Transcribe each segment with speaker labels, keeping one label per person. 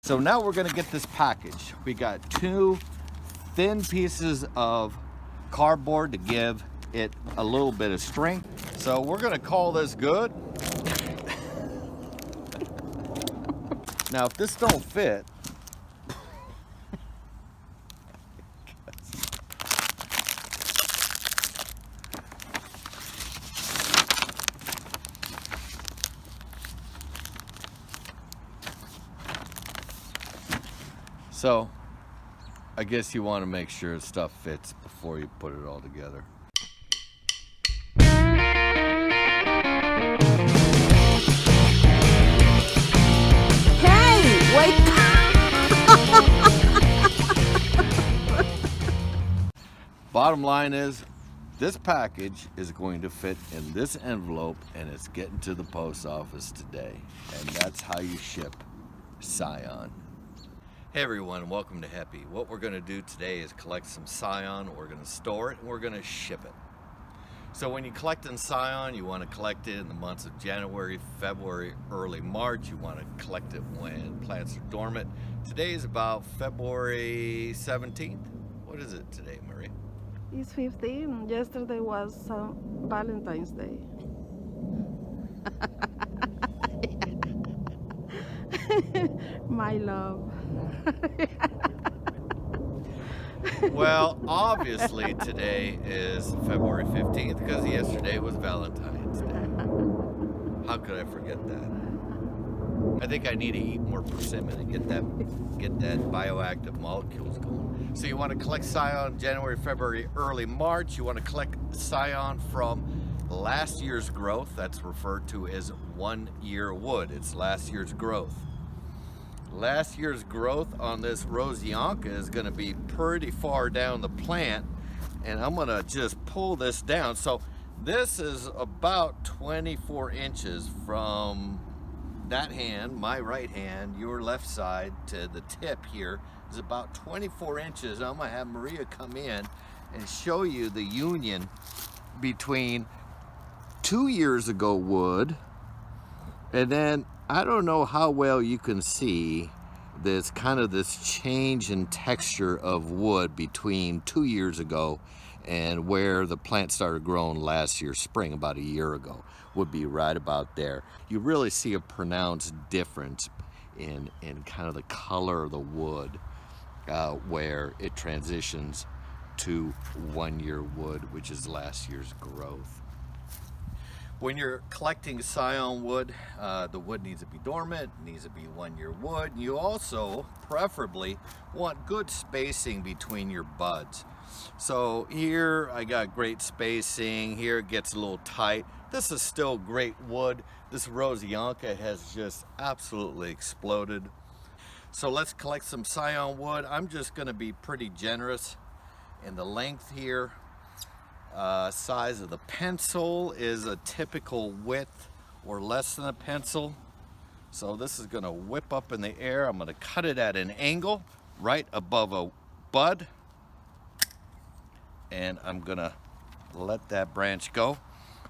Speaker 1: So now we're gonna get this package. We got 2 thin pieces of cardboard to give it a little bit of strength. So we're gonna call this good. Now if this don't fit, so I guess you want to make sure stuff fits before you put it all together.
Speaker 2: Hey, wait!
Speaker 1: Bottom line is, this package is going to fit in this envelope and it's getting to the post office today. And that's how you ship Scion. Hey everyone, welcome to HEPPY. What we're going to do today is collect some Scion, we're going to store it, and we're going to ship it. So when you collect in Scion, you want to collect it in the months of January, February, early March. You want to collect it when plants are dormant. Today is about February 17th. What is it today, Marie?
Speaker 2: It's 15. Yesterday was Valentines Day. My love.
Speaker 1: Well, obviously today is February 15th because yesterday was Valentine's Day. How could I forget that? I think I need to eat more persimmon and get that bioactive molecules going. So you want to collect Scion January, February, early March. You want to collect Scion from last year's growth. That's referred to as 1-year wood. It's last year's growth. Last year's growth on this Rosseyanka is going to be pretty far down the plant, and I'm going to just pull this down. So this is about 24 inches from that hand, my right hand, your left side, to the tip here is about 24 inches. I'm going to have Maria come in and show you the union between 2 years ago wood, and then I don't know how well you can see this change in texture of wood between 2 years ago and where the plant started growing last year spring, about a year ago, would be right about there. You really see a pronounced difference in kind of the color of the wood where it transitions to 1-year wood, which is last year's growth. When you're collecting Scion wood, the wood needs to be dormant, needs to be 1-year wood. You also preferably want good spacing between your buds. So here I got great spacing, here it gets a little tight. This is still great wood. This Rosseyanka has just absolutely exploded. So let's collect some Scion wood. I'm just going to be pretty generous in the length here. Size of the pencil is a typical width or less than a pencil. So this is going to whip up in the air. I'm going to cut it at an angle right above a bud. And I'm going to let that branch go.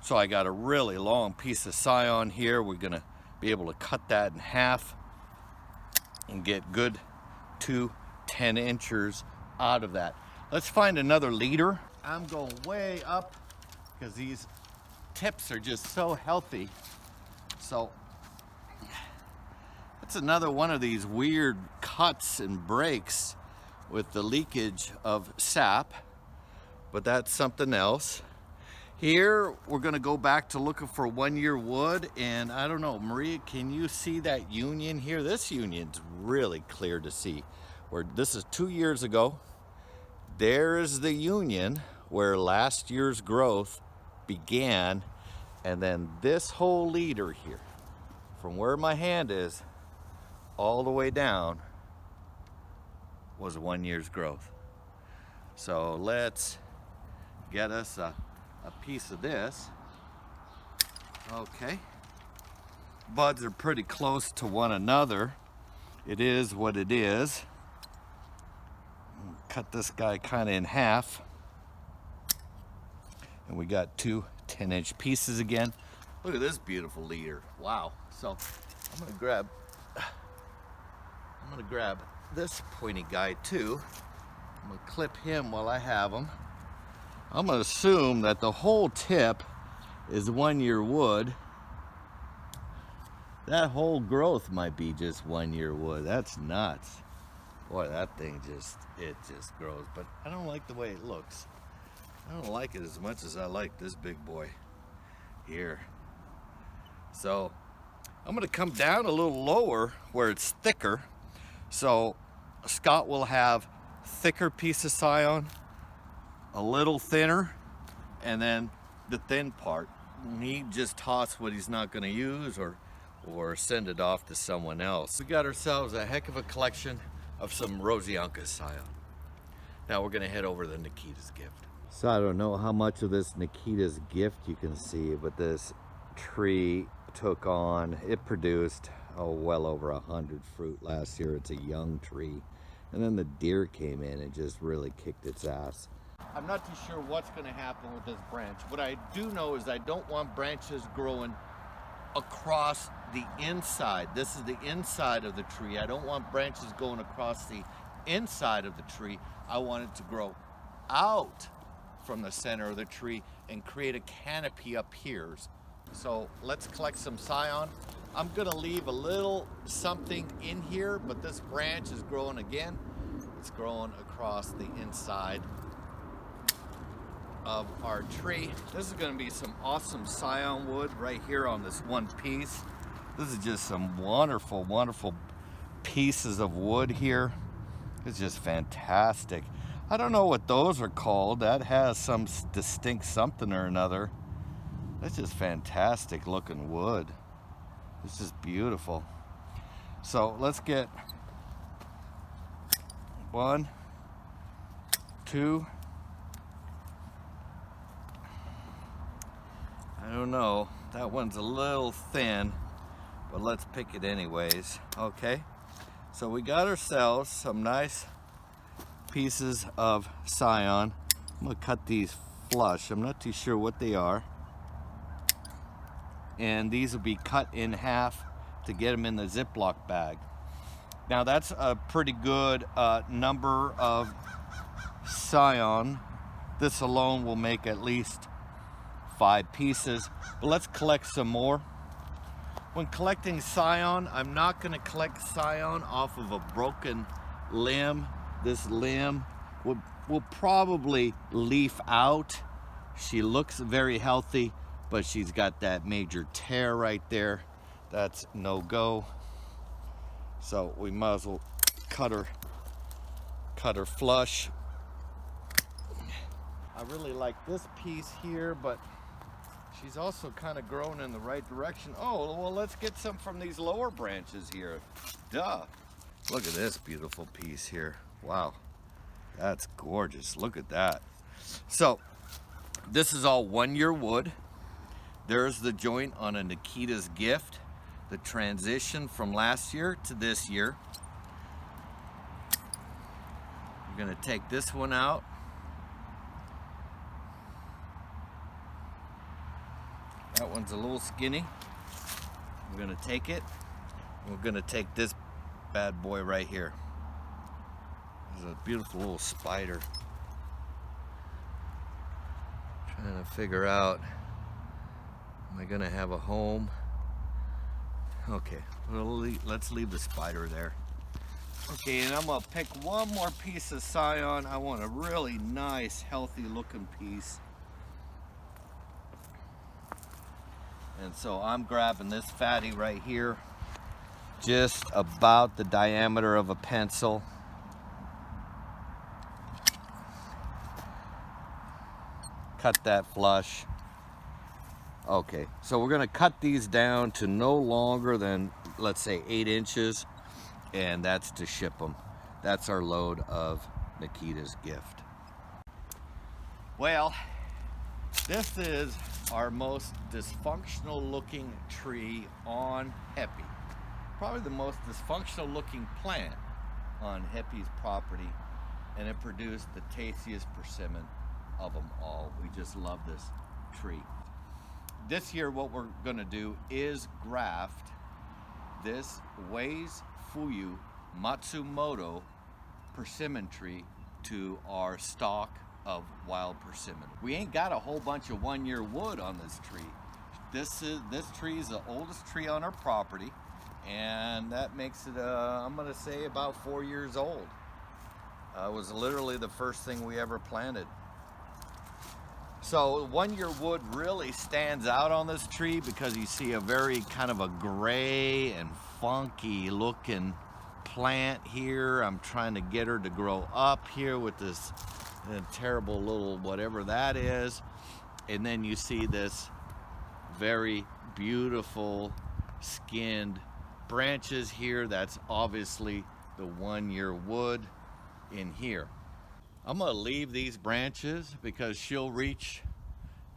Speaker 1: So I got a really long piece of Scion here. We're going to be able to cut that in half and get good 10 inches out of that. Let's find another leader. I'm going way up because these tips are just so healthy. So that's another one of these weird cuts and breaks with the leakage of sap, but that's something else. Here we're going to go back to looking for 1-year wood, and I don't know, Maria, can you see that union here? This union's really clear to see. Where this is 2 years ago. There's the union where last year's growth began, and then this whole leader here, from where my hand is all the way down, was 1 year's growth. So let's get us a piece of this. Okay, buds are pretty close to one another. It is what it is. Cut this guy kind of in half, and we got 2 10-inch pieces again. Look at this beautiful leader. Wow. So I'm gonna I'm gonna grab this pointy guy too. I'm gonna clip him while I have him. I'm gonna assume that the whole tip is 1 year wood. That whole growth might be just 1 year wood. That's nuts. Boy, that thing just grows. But I don't like the way it looks. I don't like it as much as I like this big boy here. So I'm gonna come down a little lower where it's thicker. So Scott will have thicker piece of scion, a little thinner, and then the thin part. He just toss what he's not gonna use or send it off to someone else. We got ourselves a heck of a collection of some Rosseyanka Scion. Now we're gonna head over to Nikitas Gift. So I don't know how much of this Nikitas Gift you can see, but this tree took on, it produced well over 100 fruit last year. It's a young tree. And then the deer came in and just really kicked its ass. I'm not too sure what's gonna happen with this branch. What I do know is I don't want branches growing across the inside. This is the inside of the tree. I don't want branches going across the inside of the tree. I want it to grow out from the center of the tree and create a canopy up here. So let's collect some scion. I'm gonna leave a little something in here, but this branch is growing again. It's growing across the inside of our tree. This is gonna be some awesome scion wood right here on this one piece. This is just some wonderful, wonderful pieces of wood here. It's just fantastic. I don't know what those are called. That has some distinct something or another. That's just fantastic looking wood. It's just beautiful. So let's get 1, 2. I don't know. That one's a little thin, but let's pick it anyways. Okay. So we got ourselves some nice pieces of scion. I'm gonna cut these flush. I'm not too sure what they are. And these will be cut in half to get them in the Ziploc bag. Now that's a pretty good number of scion. This alone will make at least 5 pieces, but let's collect some more. When collecting scion, I'm not gonna collect scion off of a broken limb. This limb will probably leaf out. She looks very healthy, but she's got that major tear right there. That's no go. So we might as well cut her flush. I really like this piece here, but she's also kind of growing in the right direction. Oh, well, let's get some from these lower branches here. Duh. Look at this beautiful piece here. Wow, that's gorgeous. Look at that. So this is all 1 year wood. There's the joint on a Nikitas Gift, the transition from last year to this year. I'm gonna take this one out. That one's a little skinny. I'm gonna take it. We're gonna take this bad boy right here. There's a beautiful little spider. Trying to figure out, am I gonna have a home? Okay, well, let's leave the spider there. Okay, and I'm gonna pick one more piece of scion. I want a really nice, healthy looking piece. And so I'm grabbing this fatty right here, just about the diameter of a pencil. Cut that flush. Okay, so we're gonna cut these down to no longer than, let's say, 8 inches, and that's to ship them. That's our load of Nikitas Gift. Well, this is our most dysfunctional looking tree on HEPPY. Probably the most dysfunctional looking plant on HEPPY's property, and it produced the tastiest persimmon of them all. We just love this tree. This year what we're gonna do is graft this Wase Fuyu Matsumoto persimmon tree to our stock of wild persimmon. We ain't got a whole bunch of 1-year wood on this tree. This tree is the oldest tree on our property, and that makes it, I'm gonna say about 4 years old. It was literally the first thing we ever planted. So 1-year wood really stands out on this tree because you see a very kind of a gray and funky looking plant here. I'm trying to get her to grow up here with this terrible little whatever that is. And then you see this very beautiful skinned branches here. That's obviously the 1-year wood in here. I'm gonna leave these branches because she'll reach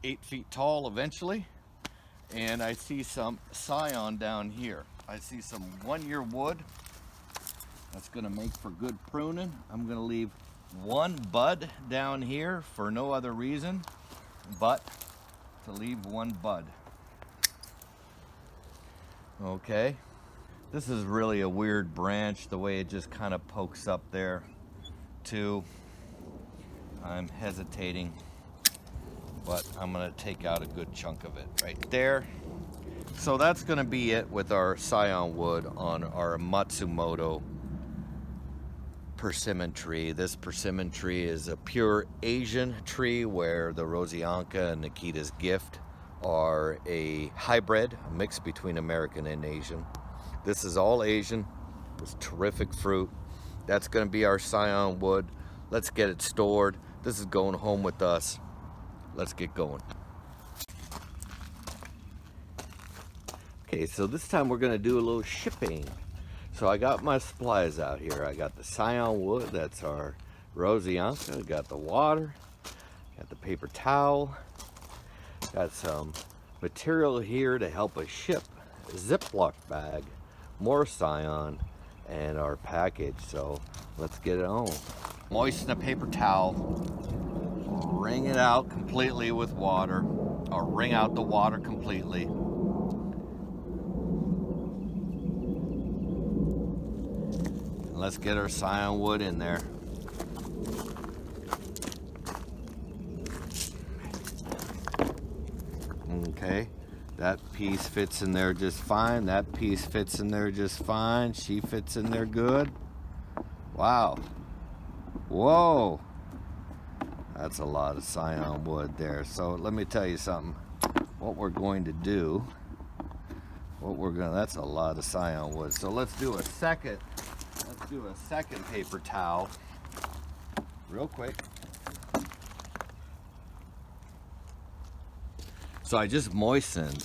Speaker 1: 8 feet tall eventually. And I see some scion down here. I see some 1-year wood. That's gonna make for good pruning. I'm gonna leave one bud down here for no other reason but to leave one bud. Okay. This is really a weird branch, the way it just kind of pokes up there too. I'm hesitating, but I'm gonna take out a good chunk of it right there. So that's gonna be it with our scion wood on our Matsumoto persimmon tree. This persimmon tree is a pure Asian tree, where the Rosseyanka and Nikitas Gift are a hybrid, a mix between American and Asian. This is all Asian. It's terrific fruit. That's going to be our scion wood. Let's get it stored. This is going home with us. Let's get going. Okay, so this time we're going to do a little shipping. So I got my supplies out here. I got the scion wood, that's our Rosseyanka. Got the water, got the paper towel, got some material here to help us ship. A Ziploc bag, more scion, and our package. So let's get it on. Moisten a paper towel, wring it out completely with water, or wring out the water completely. Let's get our scion wood in there. Okay, that piece fits in there just fine. That piece fits in there just fine. She fits in there good. Wow. Whoa. That's a lot of scion wood there. So let me tell you something. What we're going to do, that's a lot of scion wood. So let's do a second paper towel real quick. So I just moistened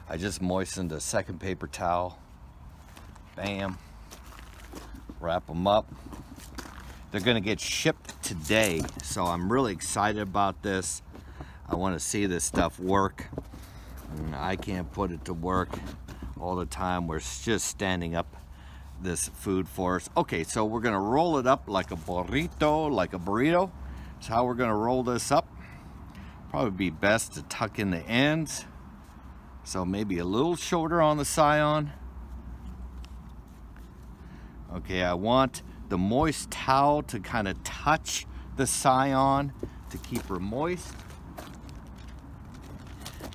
Speaker 1: a second paper towel. Bam. Wrap them up. They're gonna get shipped today, so I'm really excited about this. I want to see this stuff work. I can't put it to work all the time. We're just standing up this food for us. Okay, so we're gonna roll it up like a burrito. That's how we're gonna roll this up. Probably be best to tuck in the ends, so maybe a little shorter on the scion. Okay, I want the moist towel to kind of touch the scion to keep her moist.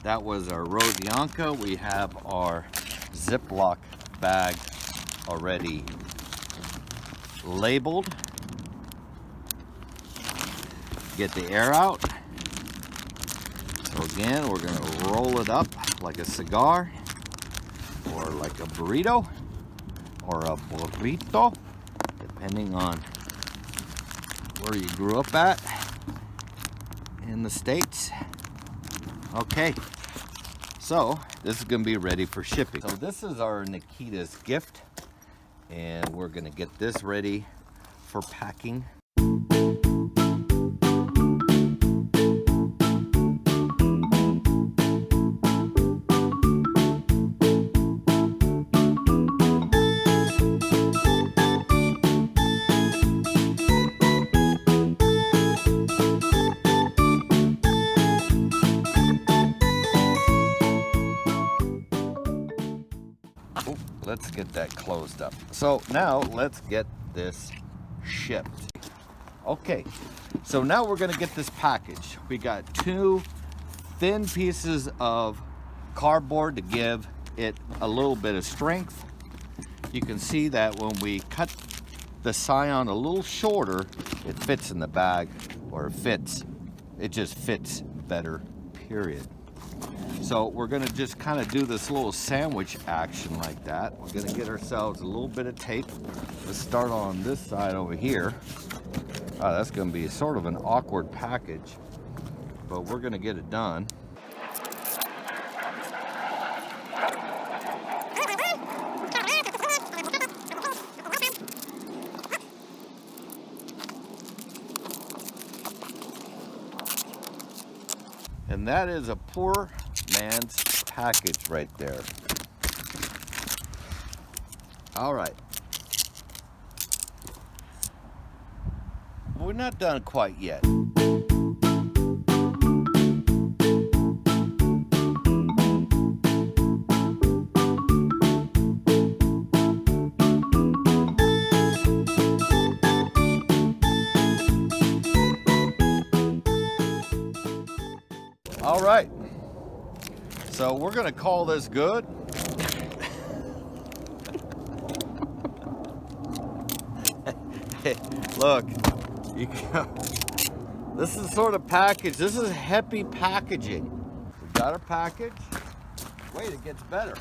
Speaker 1: That was our Rosseyanka. We have our Ziploc bag already labeled. Get the air out. So again, we're gonna roll it up like a cigar, or like a burrito, or a burrito, depending on where you grew up at in the States. Okay, so this is gonna be ready for shipping. So this is our Nikitas Gift, and we're gonna get this ready for packing. let's get that closed up. So now let's get this shipped. Okay, so now we're gonna get this package. We got 2 thin pieces of cardboard to give it a little bit of strength. You can see that when we cut the Scion a little shorter, it fits in the bag, or it just fits better, period. So we're gonna just kind of do this little sandwich action like that. We're gonna get ourselves a little bit of tape. Let's start on this side over here. That's gonna be sort of an awkward package, but we're gonna get it done. And that is a poor man's package right there. All right. We're not done quite yet. All right, so we're gonna call this good. Hey, look, this is sort of package. This is HEPPY packaging. We got our package. Wait, it gets better.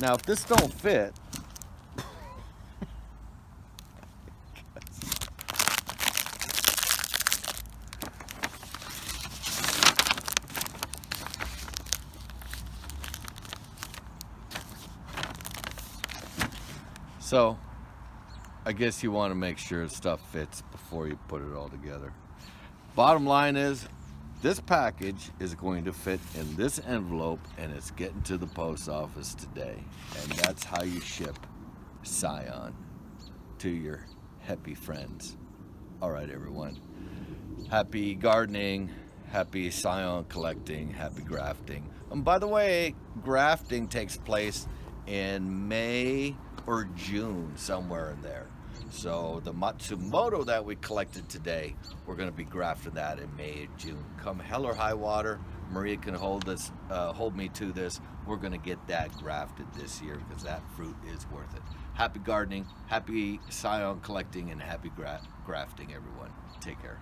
Speaker 1: Now, if this don't fit, so I guess you want to make sure stuff fits before you put it all together. Bottom line is, this package is going to fit in this envelope and it's getting to the post office today. And that's how you ship Scion to your HEPPY friends. All right, everyone. Happy gardening, happy Scion collecting, happy grafting. And by the way, grafting takes place in May or June, somewhere in there. So the Matsumoto that we collected today, we're going to be grafting that in May and June. Come hell or high water, Maria can hold me to this. We're going to get that grafted this year because that fruit is worth it. Happy gardening, happy Scion collecting, and happy grafting, everyone. Take care.